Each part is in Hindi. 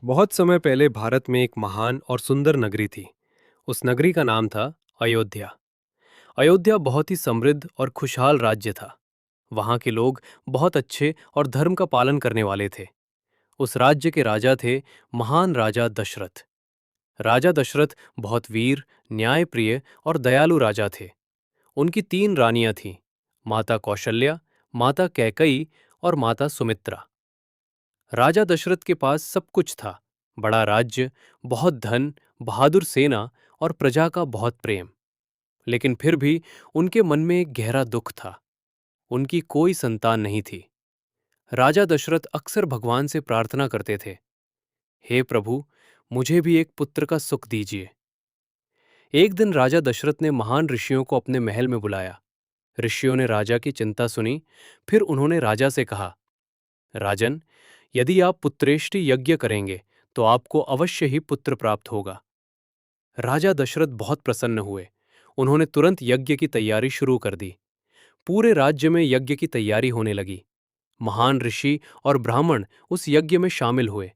बहुत समय पहले भारत में एक महान और सुंदर नगरी थी। उस नगरी का नाम था अयोध्या। अयोध्या बहुत ही समृद्ध और खुशहाल राज्य था। वहां के लोग बहुत अच्छे और धर्म का पालन करने वाले थे। उस राज्य के राजा थे महान राजा दशरथ। राजा दशरथ बहुत वीर, न्यायप्रिय और दयालु राजा थे। उनकी तीन रानियां थीं, माता कौशल्या, माता कैकई और माता सुमित्रा। राजा दशरथ के पास सब कुछ था, बड़ा राज्य, बहुत धन, बहादुर सेना और प्रजा का बहुत प्रेम। लेकिन फिर भी उनके मन में एक गहरा दुख था। उनकी कोई संतान नहीं थी। राजा दशरथ अक्सर भगवान से प्रार्थना करते थे, हे प्रभु, मुझे भी एक पुत्र का सुख दीजिए। एक दिन राजा दशरथ ने महान ऋषियों को अपने महल में बुलाया। ऋषियों ने राजा की चिंता सुनी। फिर उन्होंने राजा से कहा, राजन, यदि आप पुत्रेष्टि यज्ञ करेंगे तो आपको अवश्य ही पुत्र प्राप्त होगा। राजा दशरथ बहुत प्रसन्न हुए। उन्होंने तुरंत यज्ञ की तैयारी शुरू कर दी। पूरे राज्य में यज्ञ की तैयारी होने लगी। महान ऋषि और ब्राह्मण उस यज्ञ में शामिल हुए।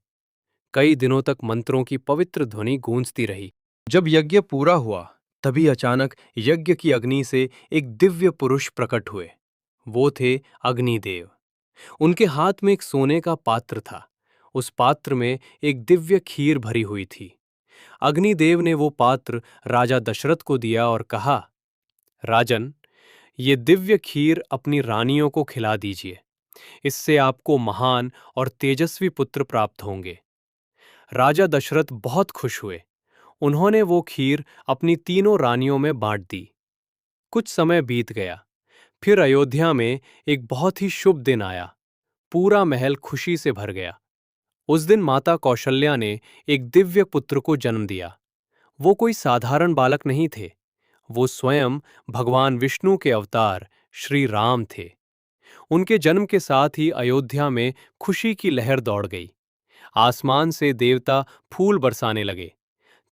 कई दिनों तक मंत्रों की पवित्र ध्वनि गूंजती रही। जब यज्ञ पूरा हुआ, तभी अचानक यज्ञ की अग्नि से एक दिव्य पुरुष प्रकट हुए। वो थे अग्निदेव। उनके हाथ में एक सोने का पात्र था। उस पात्र में एक दिव्य खीर भरी हुई थी। अग्निदेव ने वो पात्र राजा दशरथ को दिया और कहा, राजन, ये दिव्य खीर अपनी रानियों को खिला दीजिए। इससे आपको महान और तेजस्वी पुत्र प्राप्त होंगे। राजा दशरथ बहुत खुश हुए। उन्होंने वो खीर अपनी तीनों रानियों में बांट दी। कुछ समय बीत गया। फिर अयोध्या में एक बहुत ही शुभ दिन आया। पूरा महल खुशी से भर गया। उस दिन माता कौशल्या ने एक दिव्य पुत्र को जन्म दिया। वो कोई साधारण बालक नहीं थे। वो स्वयं भगवान विष्णु के अवतार श्री राम थे। उनके जन्म के साथ ही अयोध्या में खुशी की लहर दौड़ गई। आसमान से देवता फूल बरसाने लगे।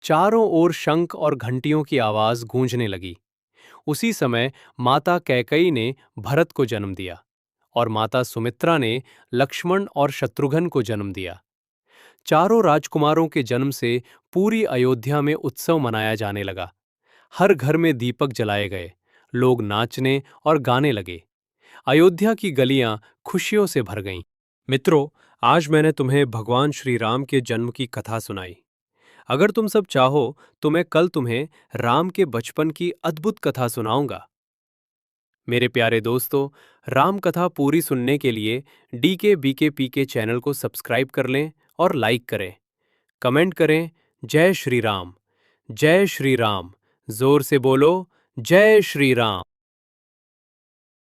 चारों ओर शंख और घंटियों की आवाज गूंजने लगी। उसी समय माता कैकई ने भरत को जन्म दिया और माता सुमित्रा ने लक्ष्मण और शत्रुघ्न को जन्म दिया। चारों राजकुमारों के जन्म से पूरी अयोध्या में उत्सव मनाया जाने लगा। हर घर में दीपक जलाए गए। लोग नाचने और गाने लगे। अयोध्या की गलियां खुशियों से भर गईं। मित्रों, आज मैंने तुम्हें भगवान श्री राम के जन्म की कथा सुनाई। अगर तुम सब चाहो तो मैं कल तुम्हें राम के बचपन की अद्भुत कथा सुनाऊंगा। मेरे प्यारे दोस्तों, राम कथा पूरी सुनने के लिए DK BK PK चैनल को सब्सक्राइब कर लें और लाइक करें। कमेंट करें, जय श्री राम। जय श्री राम। जोर से बोलो, जय श्री राम।